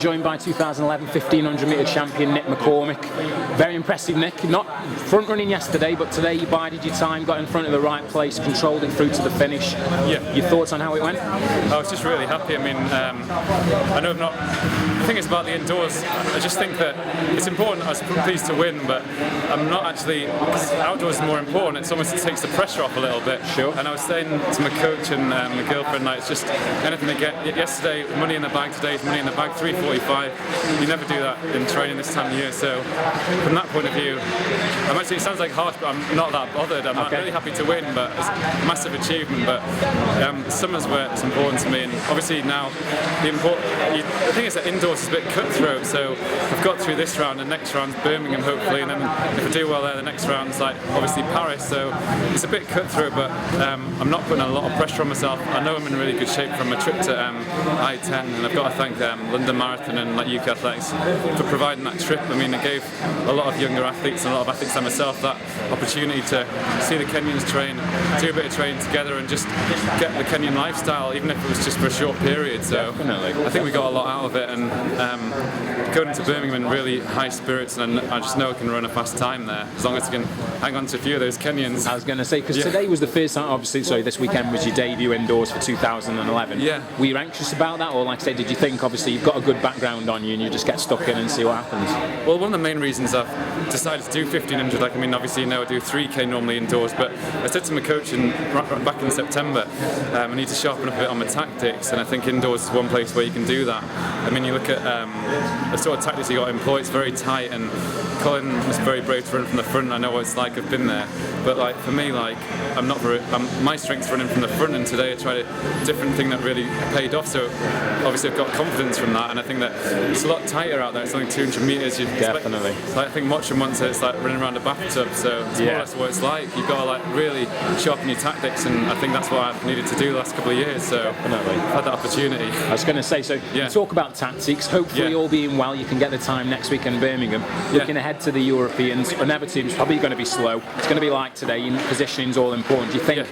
Joined by 2011 1500 metre champion Nick McCormick. Very impressive, Nick. Not front running yesterday, but today you bided your time, got in front of the right place, controlled it through to the finish. Yeah. Your thoughts on how it went? I was just really happy. I mean, I know I'm not. The thing is about the indoors. I just think that it's important. I was pleased to win, but I'm not actually. Outdoors is more important. It's almost it takes the pressure off a little bit. Sure. And I was saying to my coach and my girlfriend, like, it's just anything they get. Yesterday, money in the bag. Today's money in the bag. 3:45. You never do that in training this time of year. So from that point of view, it sounds like harsh, but I'm not that bothered. I'm really happy to win, but it's a massive achievement. But summer's where it's important to me, and obviously now the thing is that indoors is a bit cutthroat. So I've got through this round, and next round's Birmingham hopefully, and then if I do well there, the next round's like obviously Paris. So it's a bit cutthroat, but I'm not putting a lot of pressure on myself. I know I'm in really good shape from a trip to I-10, and I've got to thank London Marathon and UK Athletics for providing that trip. I mean, it gave a lot of younger athletes and a lot of athletes like myself that opportunity to see the Kenyans train, do a bit of training together, and just get the Kenyan lifestyle, even if it was just for a short period. So definitely. I think we got a lot out of it, and going into Birmingham in really high spirits, and I just know I can run a fast time there as long as I can hang on to a few of those Kenyans. I was going to say, because today was the first time, obviously, sorry, this weekend was your debut indoors for 2011. Yeah. Were you anxious about that, or like I say, did you think obviously you've got a good background on you and you just get stuck in and see what happens? Well, one of the main reasons I've decided to do 1500, like, I mean, obviously, I do 3K normally indoors, but I said to my coach back in September, I need to sharpen up a bit on my tactics, and I think indoors is one place where you can do that. I mean, you look at the sort of tactics you got to employ, it's very tight, and Colin was very brave to run from the front. I know what it's like, I've been there, but like for me, like my strength's running from the front, and today I tried a different thing that really paid off. So obviously I've got confidence from that, and I think that it's a lot tighter out there. It's only 200 metres. Definitely. I think Mottram once said it's like running around a bathtub, so it's more or less what it's like. You've got to like really sharpen your tactics, and I think that's what I've needed to do the last couple of years. So definitely. I've had that opportunity. I was going to say, so you talk about tactics. Hopefully, all being well, you can get the time next week in Birmingham. Looking ahead to the Europeans, another team's probably going to be slow. It's going to be like today. Positioning's all important. Do you think,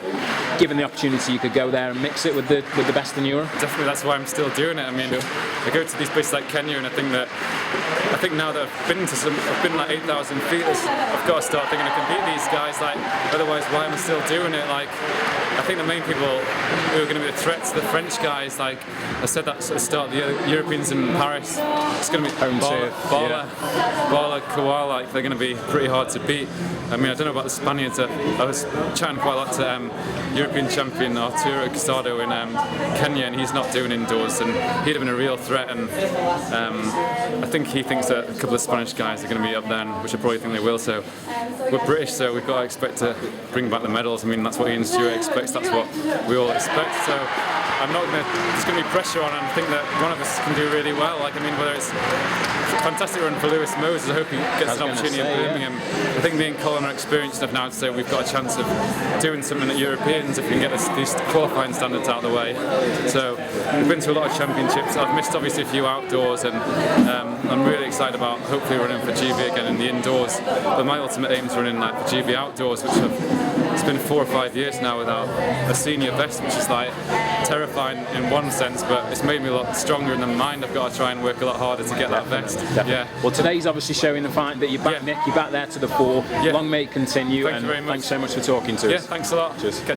given the opportunity, you could go there and mix it with the best in Europe? Definitely, that's why I'm still doing it. I mean, I go to these places like Kenya, and I think now that I've been like 8,000 feet, I've got to start thinking I can beat these guys. Like, otherwise, why am I still doing it? Like, I think the main people who are going to be the threats, the French guys. Like I said, that's at the start. The Europeans in Paris, it's going to be Bala, Kawal. Like, they're going to be pretty hard to beat. I mean, I don't know about the Spaniards. I was chatting quite a lot to European champion Arturo Casado in Kenya, and he's not doing indoors, and he'd have been a real threat. And I think he thinks that a couple of Spanish guys are going to be up there, which I probably think they will. So we're British, so we've got to expect to bring back the medals. I mean, that's what Ian Stewart expects. That's what we all expect. So I'm not going to. There's going to be pressure on, and I think that one of us can do really well. Like, I mean, whether it's a fantastic run for Lewis Moses, I hope he gets an opportunity in Birmingham. I think me and Colin are experienced enough now to say we've got a chance of doing something at Europeans if we can get these qualifying standards out of the way. So we've been to a lot of championships. I've missed obviously a few outdoors, and I'm really excited about hopefully running for GB again in the indoors. But my ultimate aim is running like for GB outdoors, which it's been 4 or 5 years now without a senior best, which is like terrifying in one sense, but it's made me a lot stronger in the mind. I've got to try and work a lot harder to get that vest. Yeah. Well, today's obviously showing the fight that you're back, Nick. You're back there to the fore. Long may it continue. Thank you very much. Thanks so much for talking to us. Yeah, thanks a lot. Cheers.